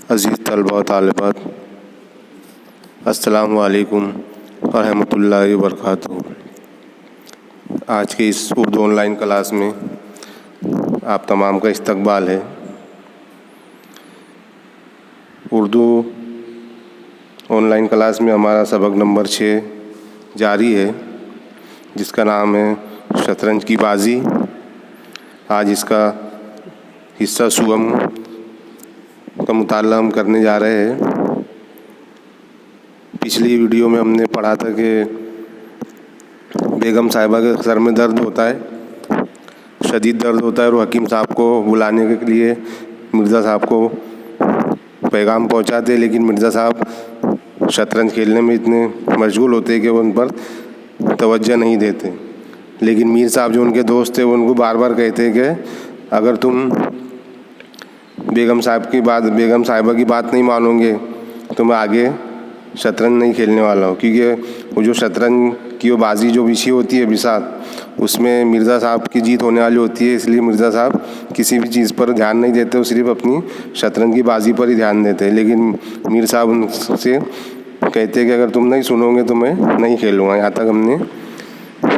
अज़ीज़ तलबा व तालिबात, अस्सलामु अलैकुम व रहमतुल्लाहि व बरकातुहू। आज की इस उर्दू ऑनलाइन क्लास में आप तमाम का इस्तकबाल है। उर्दू ऑनलाइन क्लास में हमारा सबक नंबर 6 जारी है, जिसका नाम है शतरंज की बाजी। आज इसका हिस्सा सुगम का मुताला हम करने जा रहे हैं। पिछली वीडियो में हमने पढ़ा था कि बेगम साहिबा के सर में दर्द होता है, शदीद दर्द होता है, और हकीम साहब को बुलाने के लिए मिर्ज़ा साहब को पैगाम पहुंचाते, लेकिन मिर्ज़ा साहब शतरंज खेलने में इतने मशगूल होते कि वो उन पर तवज्जो नहीं देते। लेकिन मीर साहब जो उनके दोस्त थे वो उनको बार बार कहते कि अगर तुम बेगम साहिबा की बात नहीं मानोगे तो मैं आगे शतरंज नहीं खेलने वाला हूँ, क्योंकि वो जो शतरंज की वो बाजी जो बिछी होती है बिसात, उसमें मिर्ज़ा साहब की जीत होने वाली होती है। इसलिए मिर्ज़ा साहब किसी भी चीज़ पर ध्यान नहीं देते, वो सिर्फ अपनी शतरंज की बाजी पर ही ध्यान देते हैं। लेकिन मीर साहब उनसे कहते हैं कि अगर तुम नहीं सुनोगे तो मैं नहीं खेलूँगा। यहाँ तक हमने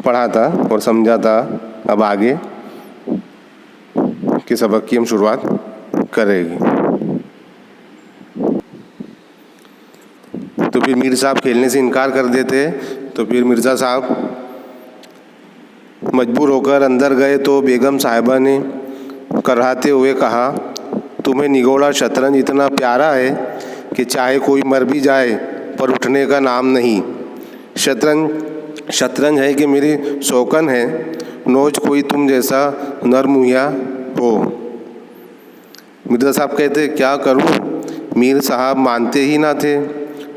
पढ़ा था और समझा था। अब आगे के सबक की हम शुरुआत करेगी। तो फिर मीर साहब खेलने से इनकार कर देते, तो फिर मिर्ज़ा साहब मजबूर होकर अंदर गए तो बेगम साहिबा ने कराहते हुए कहा, तुम्हें निगोड़ा शतरंज इतना प्यारा है कि चाहे कोई मर भी जाए पर उठने का नाम नहीं। शतरंज है कि मेरी शौकन है, नौज कोई तुम जैसा नरमुहिया हो। मिर्ज़ा साहब कहते क्या करूं? मीर साहब मानते ही ना थे,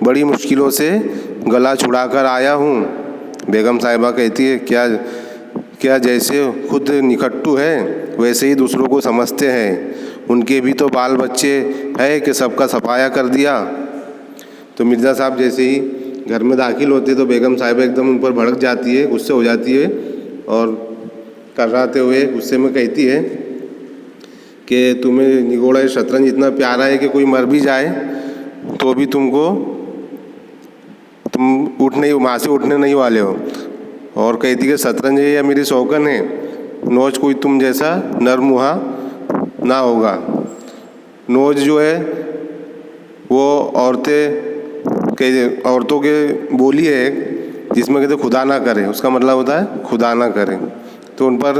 बड़ी मुश्किलों से गला छुड़ाकर आया हूं। बेगम साहिबा कहती है क्या जैसे खुद निकट्टू है वैसे ही दूसरों को समझते हैं, उनके भी तो बाल बच्चे हैं कि सबका सफाया कर दिया। तो मिर्ज़ा साहब जैसे ही घर में दाखिल होते तो बेगम साहिबा एकदम उन पर भड़क जाती है, गुस्से हो जाती है, और कर्राते हुए गुस्से में कहती है कि तुम्हें निगोड़ा शतरंज इतना प्यारा है कि कोई मर भी जाए तो भी तुम वहाँ से उठने नहीं वाले हो। और कहती कि शतरंज है या मेरी शौकन है, नौज कोई तुम जैसा नरमुहा ना होगा। नौज जो है वो औरतों के बोली है जिसमें कहते खुदा ना करे, उसका मतलब होता है खुदा ना करे। तो उन पर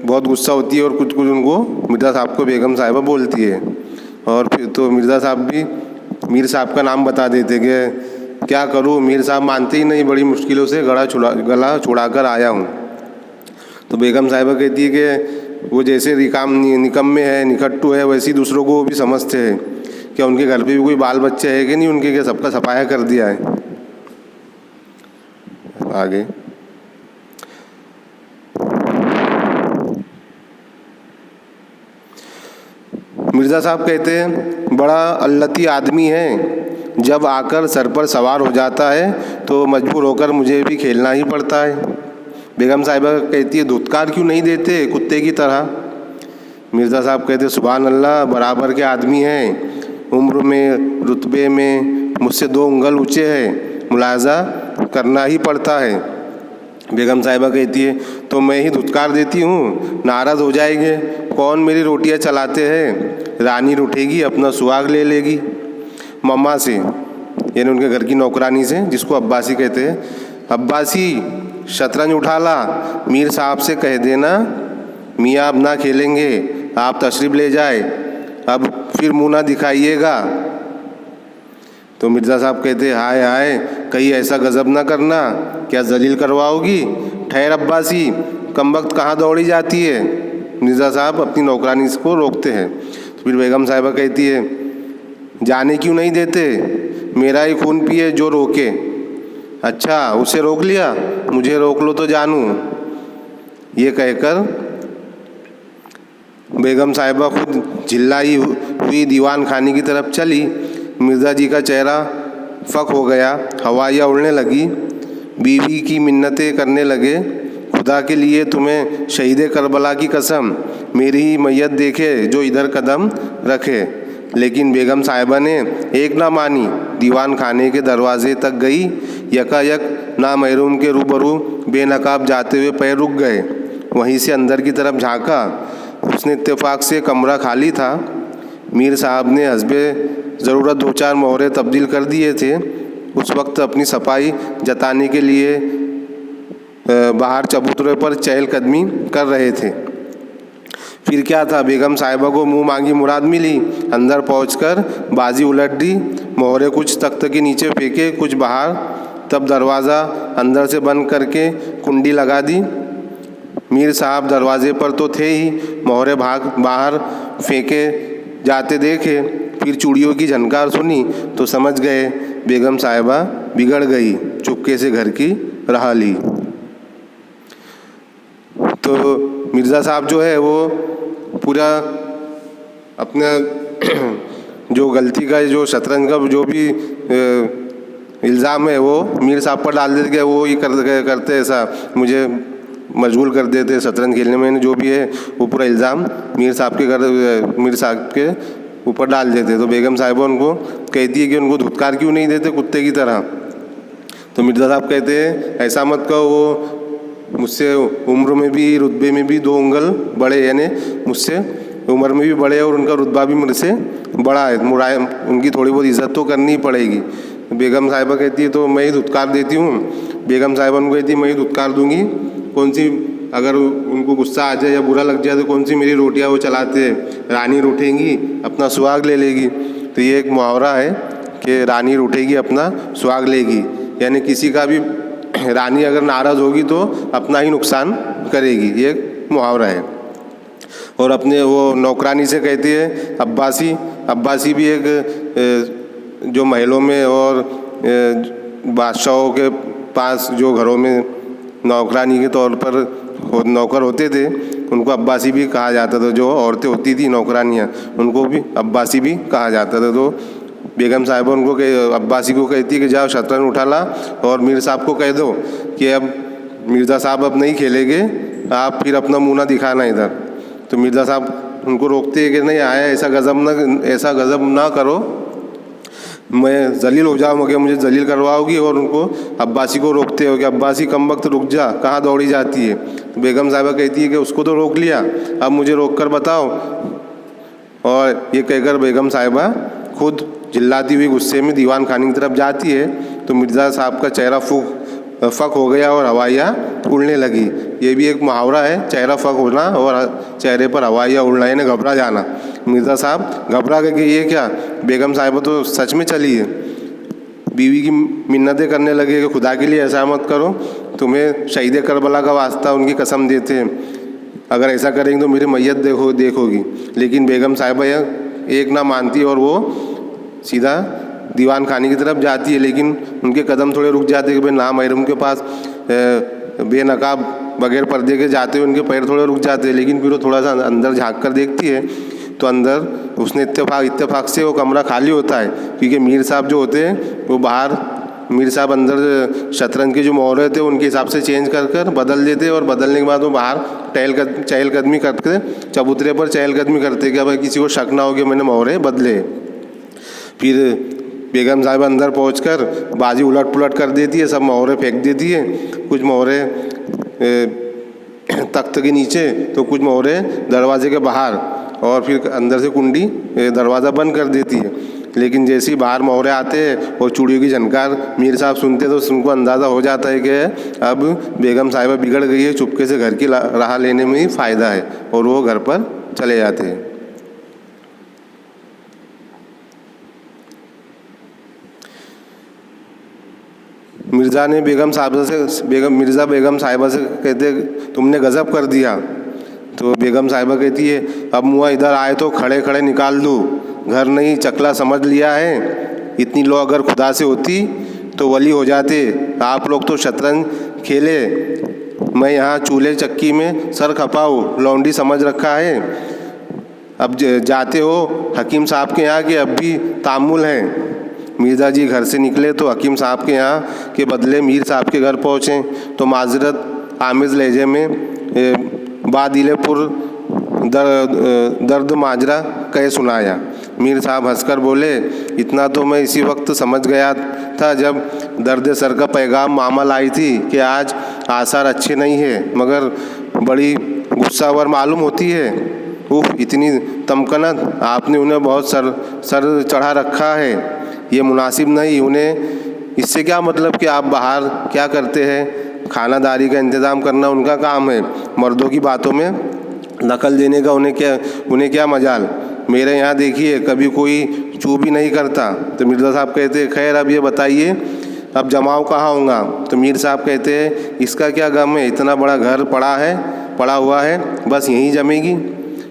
बहुत गुस्सा होती है और कुछ उनको मिर्ज़ा साहब को बेगम साहिबा बोलती है। और फिर तो मिर्ज़ा साहब भी मीर साहब का नाम बता देते कि क्या करूं, मीर साहब मानते ही नहीं, बड़ी मुश्किलों से गला छुड़ाकर आया हूं। तो बेगम साहिबा कहती है कि वो जैसे निकम्मे है, निकट्टू है, वैसे ही दूसरों को भी समझते हैं। क्या उनके घर पे भी कोई बाल बच्चे है कि नहीं, उनके क्या सबका सफाया कर दिया है। आगे मिर्ज़ा साहब कहते हैं बड़ा अल्लती आदमी है, जब आकर सर पर सवार हो जाता है तो मजबूर होकर मुझे भी खेलना ही पड़ता है। बेगम साहिबा कहती है धुतकार क्यों नहीं देते कुत्ते की तरह। मिर्ज़ा साहब कहते सुभान अल्लाह, बराबर के आदमी हैं, उम्र में रुतबे में मुझसे 2 उंगल ऊँचे हैं, मुलाजा करना ही पड़ता है। बेगम साहिबा कहती है तो मैं ही धुतकार देती हूँ, नाराज़ हो जाएंगे, कौन मेरी रोटियाँ चलाते हैं, रानी रूठेगी, अपना सुहाग ले लेगी। मम्मा से यानी उनके घर की नौकरानी से, जिसको अब्बासी कहते हैं, अब्बासी शतरंज उठा ला, मीर साहब से कह देना मियाँ अब ना खेलेंगे, आप तशरीफ़ ले जाए, अब फिर मुँह ना दिखाइएगा। तो मिर्ज़ा साहब कहते हाय हाय, कहीं ऐसा गज़ब ना करना, क्या जलील करवाओगी। ठहर अब्बासी, कमबख्त कहाँ दौड़ी जाती है। मिर्ज़ा साहब अपनी नौकरानी को रोकते हैं। तो फिर बेगम साहिबा कहती है जाने क्यों नहीं देते, मेरा ही खून पिए जो रोके। अच्छा उसे रोक लिया, मुझे रोक लो तो जानूँ। ये कहकर बेगम साहिबा खुद चिल्लाई हुई दीवान खाने की तरफ चली। मिर्ज़ा जी का चेहरा फक हो गया, हवाइयाँ उड़ने लगी, बीवी की मिन्नतें करने लगे, खुदा के लिए तुम्हें शहीद करबला की कसम, मेरी ही मैयत देखे जो इधर कदम रखे। लेकिन बेगम साहिबा ने एक ना मानी। दीवान खाने के दरवाजे तक गई। यकायक नामहरूम के रूबरू बेनकाब जाते हुए पैर रुक गए। वहीं से अंदर की तरफ झांका। उसने इत्तेफाक से कमरा खाली था। मीर साहब ने हस्बे ज़रूरत 2-4 मोहरे तब्दील कर दिए थे। उस वक्त अपनी सफाई जताने के लिए बाहर चबूतरे पर चहलकदमी कर रहे थे। फिर क्या था, बेगम साहिबा को मुंह मांगी मुराद मिली। अंदर पहुंचकर बाजी उलट दी। मोहरे कुछ तख्त के नीचे फेंके, कुछ बाहर। तब दरवाज़ा अंदर से बंद करके कुंडी लगा दी। मीर साहब दरवाजे पर तो थे ही, मोहरे बाहर फेंके जाते देखे। फिर चूड़ियों की झनकार सुनी तो समझ गए बेगम साहिबा बिगड़ गई। चुपके से घर की राह ली। तो मिर्ज़ा साहब जो है वो पूरा अपना जो गलती का, जो शतरंज का जो भी इल्ज़ाम है वो मीर साहब पर डाल देते कि वो ही करते ऐसा, मुझे मजबूर कर देते शतरंज खेलने में। जो भी है वो पूरा इल्ज़ाम मीर साहब के ऊपर डाल देते। तो बेगम साहिबा उनको कहती है कि उनको धुतकार क्यों नहीं देते कुत्ते की तरह। तो मिर्ज़ा साहब कहते हैं ऐसा मत कहो, वो मुझसे उम्र में भी रुतबे में भी 2 उंगल बड़े, यानी मुझसे उम्र में भी बड़े हैं और उनका रुतबा भी मुझसे बड़ा है। उनकी थोड़ी बहुत इज़्ज़त तो करनी ही पड़ेगी। बेगम साहिबा कहती है तो मैं ही धुतकार देती हूँ। बेगम साहिबा उनको कहती है मैं ही धुतकार दूँगी। कौन सी, अगर उनको गुस्सा आ जाए या बुरा लग जाए तो कौन सी मेरी रोटियाँ वो चलाते हैं, रानी रूठेंगी अपना सुहाग ले लेगी। तो ये एक मुहावरा है कि रानी रूठेगी अपना सुहाग लेगी, यानी किसी का भी रानी अगर नाराज़ होगी तो अपना ही नुकसान करेगी। ये एक मुहावरा है। और अपने वो नौकरानी से कहती है अब्बासी भी एक जो महलों में और बादशाहों के पास जो घरों में नौकरानी के तौर पर नौकर होते थे उनको अब्बासी भी कहा जाता था। जो औरतें होती थी नौकरानियाँ, उनको भी अब्बासी भी कहा जाता था। तो बेगम साहिबा उनको अब्बासी को कहती है कि जाओ शतरंज उठा ला और मीर साहब को कह दो कि अब मिर्ज़ा साहब अब नहीं खेलेंगे, आप फिर अपना मुँह ना दिखाना इधर। तो मिर्ज़ा साहब उनको रोकते हैं कि नहीं आया, ऐसा गज़ब ना करो, मैं जलील हो जाऊँगा, मुझे जलील करवाओगी। और उनको अब्बासी को रोकते हो कि अब्बासी कम वक्त रुक जा, कहाँ दौड़ी जाती है। तो बेगम साहिबा कहती है कि उसको तो रोक लिया, अब मुझे रोक कर बताओ। और ये कहकर बेगम साहिबा खुद चिल्लाती हुई गुस्से में दीवान खाने की तरफ जाती है। तो मिर्ज़ा साहब का चेहरा फक हो गया और हवाइयाँ उड़ने लगी। ये भी एक मुहावरा है, चेहरा फक होना और चेहरे पर हवाइयाँ उड़ना, यानी घबरा जाना। मिर्ज़ा साहब घबरा गए कि ये क्या, बेगम साहिबा तो सच में चली है। बीवी की मिन्नतें करने लगे कि खुदा के लिए ऐसा मत करो, तुम्हें शहीद करबला का वास्ता उनकी कसम देते हैं, अगर ऐसा करेंगे तो मेरी मैयत देखोगी। लेकिन बेगम साहिबा एक ना मानती और वो सीधा दीवान खाने की तरफ जाती है। लेकिन उनके कदम थोड़े रुक जाते कि भाई नामहरम के पास बेनकाब बगैर पर्दे के जाते हुए उनके पैर थोड़े रुक जाते हैं। लेकिन फिर वो थोड़ा सा अंदर झांक कर देखती है तो अंदर उसने इत्तेफाक से वो कमरा खाली होता है, क्योंकि मीर साहब जो होते हैं वो बाहर, मीर साहब अंदर शतरंज के जो मोहरे थे उनके हिसाब से चेंज कर बदल देते और बदलने के बाद वो बाहर चहलकदमी करते, चबूतरे पर चहलकदमी करते कि भाई किसी को शक ना हो कि मैंने मोहरे बदले। फिर बेगम साहिबा अंदर पहुंचकर बाजी उलट पुलट कर देती है, सब मोहरे फेंक देती है। कुछ मोहरे तख्त के नीचे तो कुछ मोहरे दरवाजे के बाहर, और फिर अंदर से कुंडी दरवाज़ा बंद कर देती है। लेकिन जैसे ही बाहर मोहरे आते हैं और चूड़ियों की झनकार मीर साहब सुनते तो उनको अंदाज़ा हो जाता है कि अब बेगम साहिबा बिगड़ गई है, चुपके से घर की राह लेने में ही फ़ायदा है, और वो घर पर चले जाते हैं। मिर्ज़ा बेगम साहिबा से कहते तुमने गज़ब कर दिया। तो बेगम साहिबा कहती है अब मुआ इधर आए तो खड़े खड़े निकाल दूँ, घर नहीं चकला समझ लिया है। इतनी लो अगर खुदा से होती तो वली हो जाते। आप लोग तो शतरंज खेले, मैं यहाँ चूल्हे चक्की में सर खपाऊँ लौंडी समझ रखा है। अब जाते हो हकीम साहब के यहाँ कि अब भी तामुल है। मिर्ज़ा जी घर से निकले तो हकीम साहब के यहाँ के बदले मीर साहब के घर पहुँचे तो माजरत आमेज़ लहजे में बादिलेपुर दर्द माजरा कह सुनाया। मीर साहब हंसकर बोले, इतना तो मैं इसी वक्त समझ गया था जब दर्द सर का पैगाम मामा लाई थी कि आज आसार अच्छे नहीं है, मगर बड़ी गुस्सावर मालूम होती है। उफ, इतनी तमकनत, आपने उन्हें बहुत सर चढ़ा रखा है, ये मुनासिब नहीं। उन्हें इससे क्या मतलब कि आप बाहर क्या करते हैं, खानादारी का इंतज़ाम करना उनका काम है, मर्दों की बातों में दखल देने का उन्हें क्या मजाल। मेरे यहाँ देखिए कभी कोई चू भी नहीं करता। तो मिर्ज़ा साहब कहते, खैर अब ये बताइए अब जमाव कहाँ होगा। तो मीर साहब कहते हैं, इसका क्या गम है, इतना बड़ा घर पड़ा हुआ है, बस यहीं जमेगी।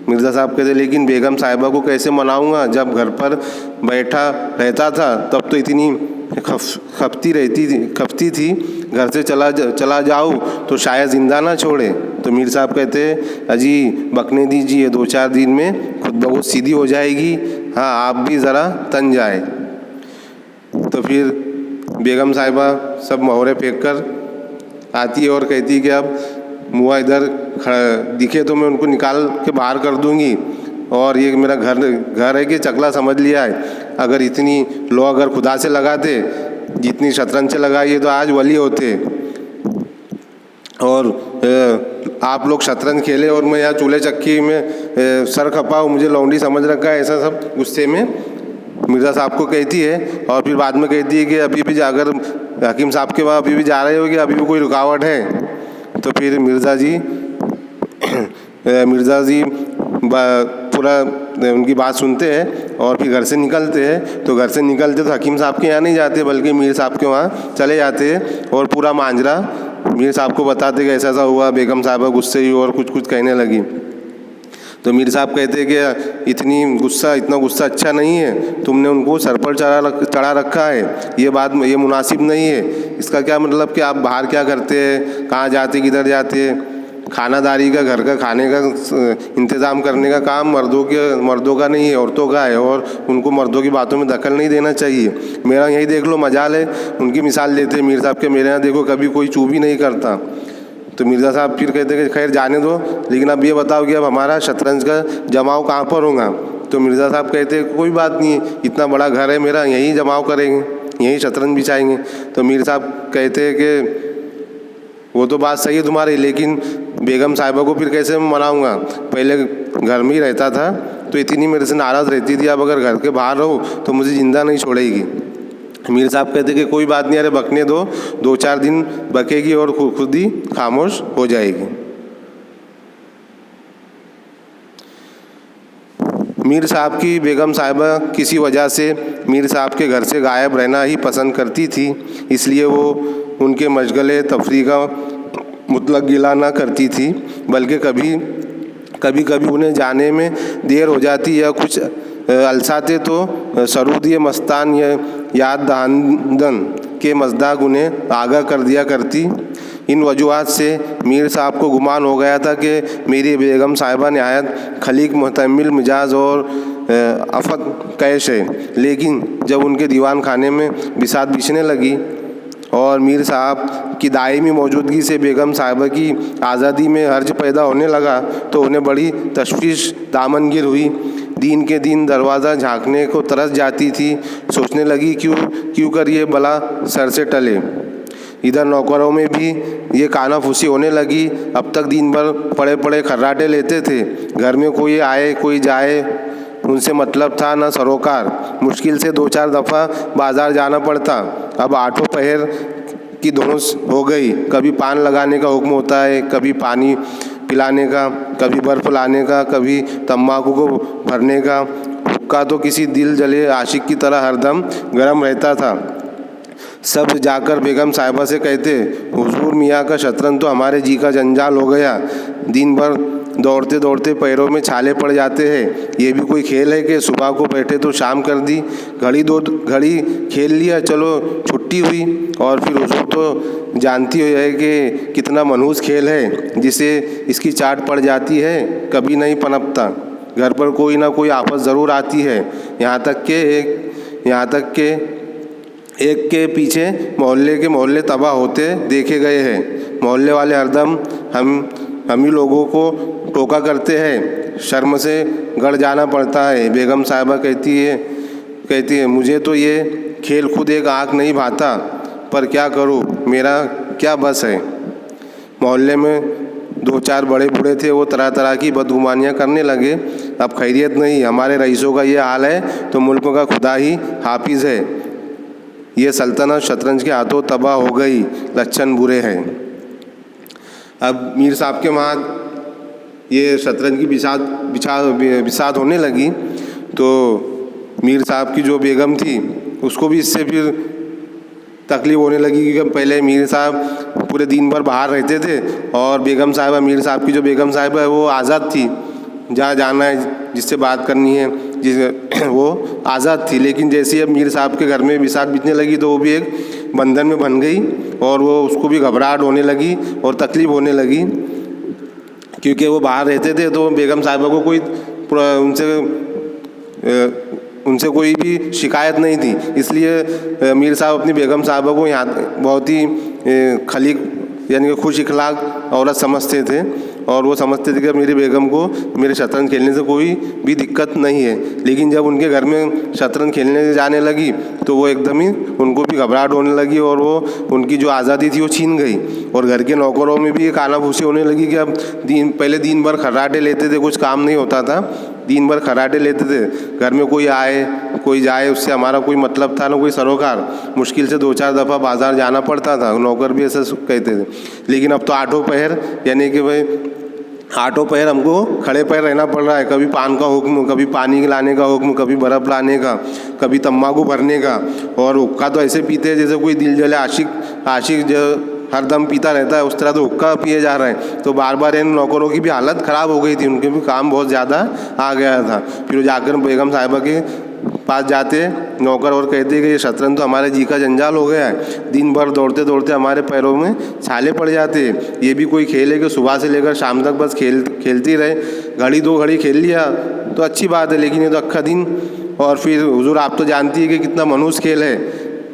मिर्ज़ा साहब कहते, लेकिन बेगम साहिबा को कैसे मनाऊंगा, जब घर पर बैठा रहता था तब तो इतनी खपती थी, घर से चला जाऊँ तो शायद ज़िंदा ना छोड़े। तो मीर साहब कहते, अजी बकने दीजिए, 2-4 दिन में खुद ब खुद सीधी हो जाएगी। हाँ, आप भी ज़रा तन जाए। तो फिर बेगम साहिबा सब मोहरे फेंक कर आती है और कहती है कि अब मुआ इधर दिखे तो मैं उनको निकाल के बाहर कर दूंगी, और ये मेरा घर है कि चकला समझ लिया है। अगर इतनी लो अगर खुदा से लगाते जितनी शतरंज से लगाई है तो आज वली होते, और आप लोग शतरंज खेले और मैं यहाँ चूल्हे चक्की में सर खपाऊँ, मुझे लौंडी समझ रखा है, ऐसा सब गुस्से में मिर्ज़ा साहब को कहती है। और फिर बाद में कहती है कि अभी भी जाकर हकीम साहब के वहाँ अभी भी जा रहे हो कि अभी भी कोई रुकावट है। तो फिर मिर्ज़ा जी पूरा उनकी बात सुनते हैं और फिर घर से निकलते हैं। तो घर से निकलते तो हकीम साहब के यहाँ नहीं जाते बल्कि मीर साहब के वहाँ चले जाते हैं और पूरा मांजरा मीर साहब को बताते कि ऐसा हुआ। बेगम साहबा गुस्से हुई और कुछ कहने लगी। तो मीर साहब कहते कि इतना गुस्सा अच्छा नहीं है, तुमने उनको सर पर चढ़ा रखा है, ये मुनासिब नहीं है। इसका क्या मतलब कि आप बाहर क्या करते हैं, कहाँ जाते, किधर जाते। खानादारी का, घर का खाने का इंतज़ाम करने का काम मर्दों का नहीं है, औरतों का है, और उनको मर्दों की बातों में दखल नहीं देना चाहिए। मेरा यही देख लो मजाल है, उनकी मिसाल देते मीर साहब के, मेरे यहाँ देखो कभी कोई चू भी नहीं करता। तो मिर्ज़ा साहब फिर कहते कि खैर जाने दो, लेकिन अब ये बताओ कि अब हमारा शतरंज का जमाव कहाँ पर होगा। तो मिर्ज़ा साहब कहते कोई बात नहीं, इतना बड़ा घर है मेरा, यहीं जमाव करेंगे, यहीं शतरंज बिछाएंगे। तो मीर साहब कहते कि वो तो बात सही है तुम्हारी, लेकिन बेगम साहिबा को फिर कैसे मनाऊंगा, पहले घर में ही रहता था तो इतनी मेरे से नाराज़ रहती थी, अब अगर घर के बाहर रहो तो मुझे ज़िंदा नहीं छोड़ेगी। मीर साहब कहते कि कोई बात नहीं, अरे बकने दो, 2-4 दिन बकेगी और खुद ही खामोश हो जाएगी। मीर साहब की बेगम साहिबा किसी वजह से मीर साहब के घर से गायब रहना ही पसंद करती थी, इसलिए वो उनके मशगले तफरी का मुतलक गिला ना करती थी, बल्कि कभी उन्हें जाने में देर हो जाती या कुछ अलसाते तो सरूदी मस्तान या याद दहांदन के मज़दाक उन्हें आगाह कर दिया करती। इन वजूहात से मीर साहब को गुमान हो गया था कि मेरी बेगम साहिबा नहायत खलीक मुहतमिल मिजाज और अफत कैश है। लेकिन जब उनके दीवान खाने में बिसात बिछने लगी और मीर साहब की दायमी मौजूदगी से बेगम साहिबा की आज़ादी में हर्ज पैदा होने लगा तो उन्हें बड़ी तशवीश दामनगिर हुई। दिन के दिन दरवाज़ा झांकने को तरस जाती थी, सोचने लगी क्यों कर ये बला सर से टले। इधर नौकरों में भी ये कानाफूसी होने लगी। अब तक दिन भर पड़े पड़े खर्राटे लेते थे, घर में कोई आए कोई जाए उनसे मतलब था न सरोकार। मुश्किल से 2-4 दफ़ा बाज़ार जाना पड़ता। अब 8 पहर की धौंस हो गई, कभी पान लगाने का हुक्म होता है, कभी पानी पिलाने का, कभी बर्फ़ लाने का, कभी तम्बाकू को भरने का। हुक्का तो किसी दिल जले आशिक की तरह हरदम गर्म रहता था। सब जाकर बेगम साहिबा से कहते, हुजूर मियाँ का शतरंज तो हमारे जी का जंजाल हो गया, दिन भर दौड़ते दौड़ते पैरों में छाले पड़ जाते हैं। ये भी कोई खेल है कि सुबह को बैठे तो शाम कर दी, घड़ी 2 घड़ी खेल लिया, चलो छुट्टी हुई। और फिर हुजूर तो जानती है कि कितना मनहूस खेल है, जिसे इसकी चाट पड़ जाती है कभी नहीं पनपता। घर पर कोई ना कोई आफत ज़रूर आती है। यहाँ तक के एक के पीछे मोहल्ले तबाह होते देखे गए हैं। मोहल्ले वाले हरदम हम ही लोगों को टोका करते हैं, शर्म से गड़ जाना पड़ता है। बेगम साहिबा कहती है मुझे तो ये खेल खुद एक आँख नहीं भाता, पर क्या करूँ, मेरा क्या बस है। मोहल्ले में 2-4 बड़े बूढ़े थे, वो तरह तरह की बदगुमानियाँ करने लगे। अब खैरियत नहीं, हमारे रईसों का ये हाल है तो मुल्क का खुदा ही हाफिज़ है। ये सल्तनत शतरंज के हाथों तबाह हो गई, लक्षण बुरे हैं। अब मीर साहब के वहाँ ये शतरंज की बिसात होने लगी तो मीर साहब की जो बेगम थी उसको भी इससे फिर तकलीफ़ होने लगी, क्योंकि पहले मीर साहब पूरे दिन भर बाहर रहते थे और बेगम साहिबा, मीर साहब की जो बेगम साहिबा है वो आज़ाद थी, जहाँ जाना है, जिससे बात करनी है, वो आज़ाद थी। लेकिन जैसे ही अब मीर साहब के घर में बिसात बीतने लगी तो वो भी एक बंधन में बन गई और वो उसको भी घबराहट होने लगी और तकलीफ़ होने लगी, क्योंकि वो बाहर रहते थे तो बेगम साहिबा को कोई उनसे कोई भी शिकायत नहीं थी। इसलिए मीर साहब अपनी बेगम साहिबा को यहाँ बहुत ही खलीक यानी कि खुश इखलाक औरत समझते थे और वो समझते थे कि मेरी बेगम को मेरे शतरंज खेलने से कोई भी दिक्कत नहीं है। लेकिन जब उनके घर में शतरंज खेलने जाने लगी तो वो एकदम ही उनको भी घबराहट होने लगी और वो उनकी जो आज़ादी थी वो छीन गई। और घर के नौकरों में भी कानाफूसी होने लगी कि अब पहले दिन भर खर्राटे लेते थे, कुछ काम नहीं होता था, दिन भर खर्राटे लेते थे, घर में कोई आए कोई जाए उससे हमारा कोई मतलब था ना कोई सरोकार। मुश्किल से 2-4 दफ़ा बाज़ार जाना पड़ता था, नौकर भी ऐसा कहते थे। लेकिन अब तो आठों पहर यानी कि भाई आठों पहर हमको खड़े पैर रहना पड़ रहा है। कभी पान का हुक्म, कभी पानी लाने का हुक्म, कभी बर्फ़ लाने का, कभी तम्बाकू भरने का। और हुक्का तो ऐसे पीते हैं जैसे कोई दिल जले आशिक जो हर दम पीता रहता है, उस तरह तो हुक्का पिए जा रहे हैं। तो बार बार इन नौकरों की भी हालत ख़राब हो गई थी, उनके भी काम बहुत ज़्यादा आ गया था। फिर जाकर बेगम साहिबा के पास जाते नौकर और कहते कि ये शतरंज तो हमारे जी का जंजाल हो गया है, दिन भर दौड़ते दौड़ते हमारे पैरों में छाले पड़ जाते हैं। ये भी कोई खेल है कि सुबह से लेकर शाम तक बस खेलती रहे, घड़ी 2 घड़ी खेल लिया तो अच्छी बात है, लेकिन ये तो अक्खा दिन। और फिर हुजूर आप तो जानती है कि कितना मनुष्य खेल है,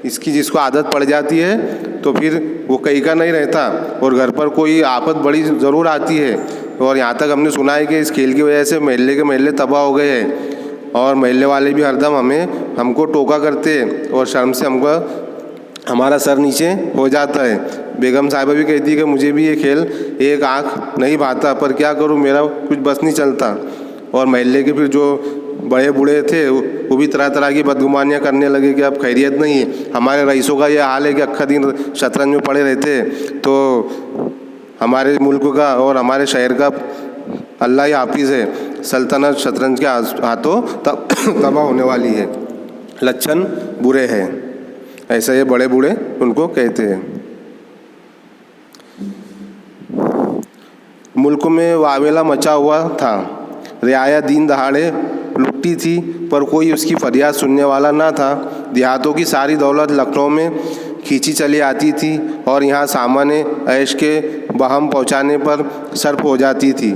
इसकी जिसको आदत पड़ जाती है तो फिर वो कहीं का नहीं रहता और घर पर कोई आफत बड़ी ज़रूर आती है। और यहाँ तक हमने सुना है कि इस खेल की वजह से महल्ले के महल्ले तबाह हो गए हैं और महल्ले वाले भी हरदम हमको टोका करते हैं और शर्म से हमारा सर नीचे हो जाता है। बेगम साहिबा भी कहती है कि मुझे भी ये खेल एक आँख नहीं भाता, पर क्या करूँ, मेरा कुछ बस नहीं चलता। और महल्ले के फिर जो बड़े बूढ़े थे वो भी तरह तरह की बदगुमानियाँ करने लगे कि अब खैरियत नहीं है, हमारे रईसों का ये हाल है कि अक्खा दिन शतरंज में पड़े रहते हैं, तो हमारे मुल्क का और हमारे शहर का अल्लाह ही हाफिज़ है, सल्तनत शतरंज के हाथों तबाह होने वाली है, लक्षण बुरे हैं। ऐसा ये बड़े बूढ़े उनको कहते हैं। मुल्क में वावेला मचा हुआ था, रियाया दिन दहाड़े लुटती थी, पर कोई उसकी फरियाद सुनने वाला ना था। देहातों की सारी दौलत लखनऊ में खींची चली आती थी और यहाँ सामान्य ऐश के बहम पहुँचाने पर सर्फ हो जाती थी।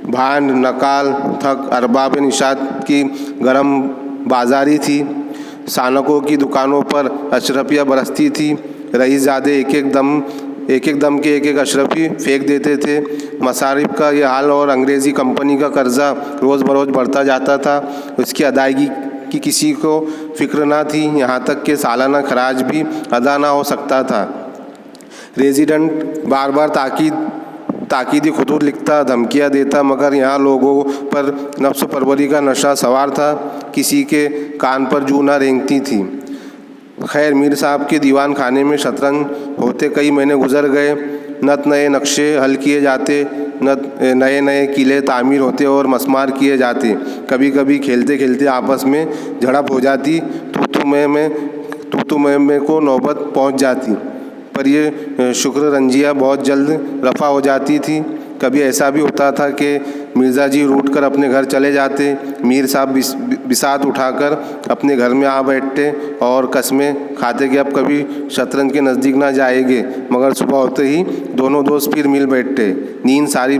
भांड नकाल थक अरबाब निशात की गरम बाजारी थी, सानकों की दुकानों पर अशरफियाँ बरसती थी। रईसज़ादे एक एक दम के एक अशरफी फेंक देते थे। मसारिफ का ये हाल और अंग्रेज़ी कंपनी का कर्जा रोज़ बरोज़ बढ़ता जाता था, उसकी अदायगी की किसी को फिक्र ना थी। यहाँ तक कि सालाना खराज भी अदा ना हो सकता था। रेजिडेंट बार बार ताकीदी खुतूत लिखता, धमकियाँ देता, मगर यहाँ लोगों पर नफ्स परवरी का नशा सवार था, किसी के कान पर जू ना रेंगती थी। खैर मीर साहब के दीवान खाने में शतरंज होते कई महीने गुजर गए। नत नए नक्शे हल किए जाते, नए नए किले तामीर होते और मस्मार किए जाते। कभी कभी खेलते खेलते आपस में झड़प हो जाती, तू में को नौबत पहुंच जाती, पर ये शुक्र रंजिया बहुत जल्द रफ़ा हो जाती थी। कभी ऐसा भी होता था कि मिर्ज़ा जी रूठ कर अपने घर चले जाते, मीर साहब बिसात उठाकर अपने घर में आ बैठते और कस्में खाते कि अब कभी शतरंज के नज़दीक ना जाएंगे। मगर सुबह होते ही दोनों दोस्त फिर मिल बैठते। नींद सारी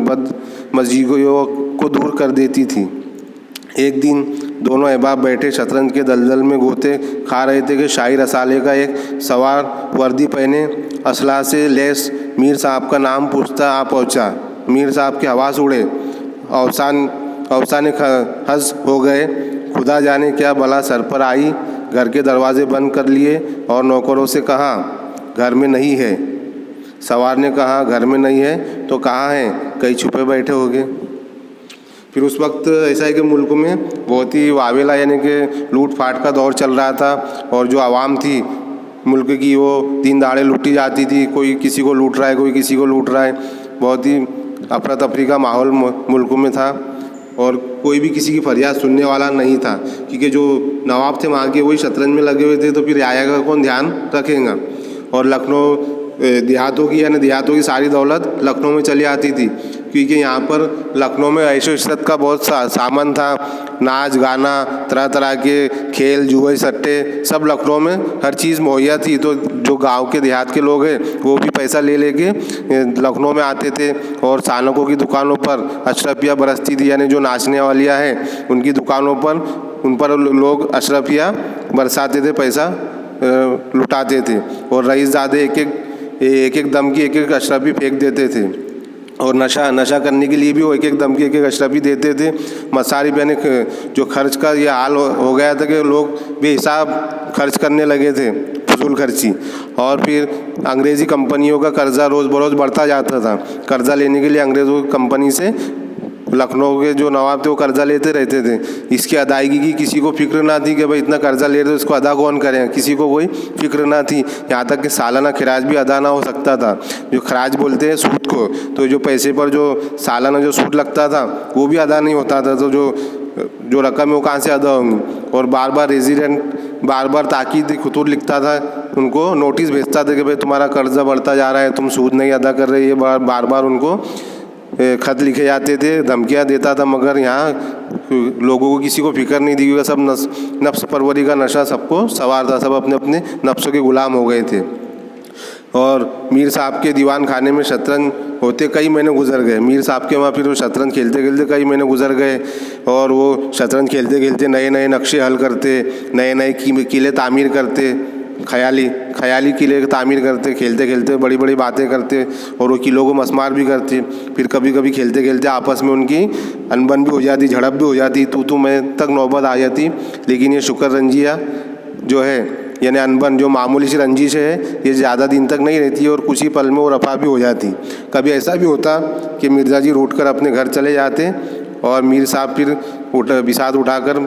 बदमज़ीगियों को दूर कर देती थी। एक दिन दोनों अहबाब बैठे शतरंज के दलदल में गोते खा रहे थे कि शाही रसाले का एक सवार वर्दी पहने असला से लैस मीर साहब का नाम पूछता आ पहुंचा। मीर साहब के हवास उड़े अफसाने हंस हो गए। खुदा जाने क्या बला सर पर आई। घर के दरवाजे बंद कर लिए और नौकरों से कहा घर में नहीं है। सवार ने कहा घर में नहीं है तो कहाँ है, कहीं छुपे बैठे होंगे। फिर उस वक्त ऐसा है कि मुल्क में बहुत ही वावेला यानी कि लूट फाट का दौर चल रहा था और जो आवाम थी मुल्क की वो दिन दहाड़े लूटी जाती थी। कोई किसी को लूट रहा है, कोई किसी को लूट रहा है। बहुत ही अफरा तफरी का माहौल मुल्क में था और कोई भी किसी की फरियाद सुनने वाला नहीं था, क्योंकि जो नवाब थे वहाँ के वही शतरंज में लगे हुए थे, तो फिर आया का कौन ध्यान रखेगा। और लखनऊ देहातों की सारी दौलत लखनऊ में चली आती थी, क्योंकि यहाँ पर लखनऊ में ऐशो इशरत का बहुत सामान था। नाच गाना, तरह तरह के खेल, जुए सट्टे, सब लखनऊ में हर चीज़ मुहैया थी। तो जो गांव के देहात के लोग हैं वो भी पैसा ले लेके लखनऊ में आते थे और सानकों की दुकानों पर अशरफिया बरसती थी, यानी जो नाचने वालियाँ हैं उनकी दुकानों पर उन पर लोग अशरफिया बरसाते थे, पैसा लुटाते थे। और रईसज़ादे एक एक दम की एक एक अशरफी फेंक देते थे और नशा करने के लिए भी वो एक एक दम की एक एक अशरफी देते थे। मसारिफ यानी जो खर्च का ये हाल हो गया था कि लोग बेहिसाब खर्च करने लगे थे, फजूल खर्ची। और फिर अंग्रेज़ी कंपनियों का कर्जा रोज़ बरोज़ बढ़ता जाता था। कर्जा लेने के लिए अंग्रेज़ों की कंपनी से लखनऊ के जो नवाब थे वो कर्जा लेते रहते थे। इसकी अदायगी की किसी को फिक्र ना थी कि भाई इतना कर्जा ले रहे तो इसको अदा कौन करें, किसी को कोई फिक्र ना थी। यहाँ तक कि सालाना खराज भी अदा ना हो सकता था। जो खराज बोलते हैं सूद को, तो जो पैसे पर जो सालाना जो सूद लगता था वो भी अदा नहीं होता था। तो जो रकम है वो कहाँ से अदा होंगी। और बार बार रेजिडेंट बार बार ताकीद खतूत लिखता था, उनको नोटिस भेजता था कि भाई तुम्हारा कर्जा बढ़ता जा रहा है, तुम सूद नहीं अदा कर रहे। ये बार बार उनको ख़त लिखे जाते थे, धमकियाँ देता था। मगर यहाँ लोगों को किसी को फिक्र नहीं थी, क्योंकि सब नफ्स परवरी का नशा सबको सवार था। सब अपने अपने नफ्सों के ग़ुलाम हो गए थे। और मीर साहब के दीवान खाने में शतरंज होते कई महीने गुजर गए। मीर साहब के वहाँ फिर वो शतरंज खेलते खेलते कई महीने गुजर गए और वो शतरंज खेलते खेलते नए नए नक्शे हल करते, नए नए किले तामीर करते, ख़याली किले तामीर करते, खेलते खेलते बड़ी बड़ी बातें करते और वो किलों को मसमार भी करते। फिर कभी कभी खेलते खेलते आपस में उनकी अनबन भी हो जाती, झड़प भी हो जाती, तू मैं तक नौबत आ जाती। लेकिन ये शुक्र रंजिया जो है, यानी अनबन जो मामूली सी रंजिश है, ये ज़्यादा दिन तक नहीं रहती और कुछ ही पल में वो रफा भी हो जाती। कभी ऐसा भी होता कि मिर्ज़ा जी रूठ कर अपने घर चले जाते और मीर साहब फिर बिसात उठाकर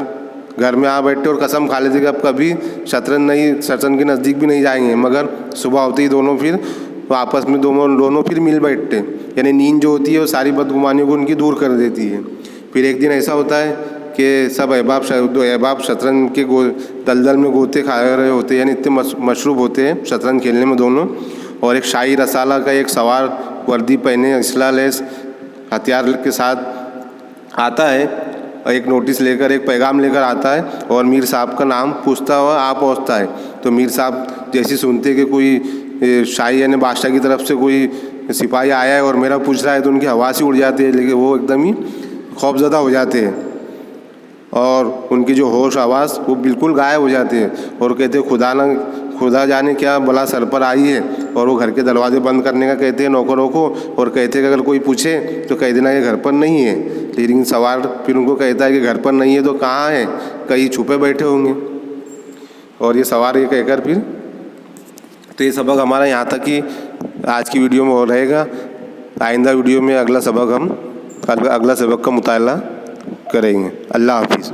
घर में आ बैठते और कसम खा लेते कि अब कभी शतरंज के नज़दीक भी नहीं जाएंगे। मगर सुबह होते ही दोनों फिर आपस में दोनों फिर मिल बैठते, यानी नींद जो होती है वो सारी बदगुमानियों को उनकी दूर कर देती है। फिर एक दिन ऐसा होता है कि सब अहबाब शतरंज के दलदल में गोते खा रहे होते, यानी इतने मशरूब होते हैं शतरंज खेलने में दोनों। और एक शाही रसाला का एक सवार वर्दी पहने असला लैस हथियार के साथ आता है और एक नोटिस लेकर, एक पैगाम लेकर आता है और मीर साहब का नाम पूछता हुआ आ पहुँचता है। तो मीर साहब जैसे सुनते कि कोई शाही यानी बादशाह की तरफ से कोई सिपाही आया है और मेरा पूछ रहा है, तो उनकी हवा से उड़ जाती है, लेकिन वो एकदम ही खौफजदा हो जाते हैं और उनकी जो होश आवाज़ वो बिल्कुल गायब हो जाती है और कहते हैं खुदा जाने क्या बला सर पर आई है। और वो घर के दरवाजे बंद करने का कहते हैं नौकरों को और कहते हैं कि अगर कोई पूछे तो कह देना ये घर पर नहीं है। लेकिन सवार फिर उनको कहता है कि घर पर नहीं है तो कहाँ है, कहीं छुपे बैठे होंगे। और ये सवार ये कहकर फिर तो ये सबक हमारा यहाँ तक ही आज की वीडियो में हो रहेगा। आइंदा वीडियो में अगला सबक का मुताला करेंगे। अल्लाह हाफिज़।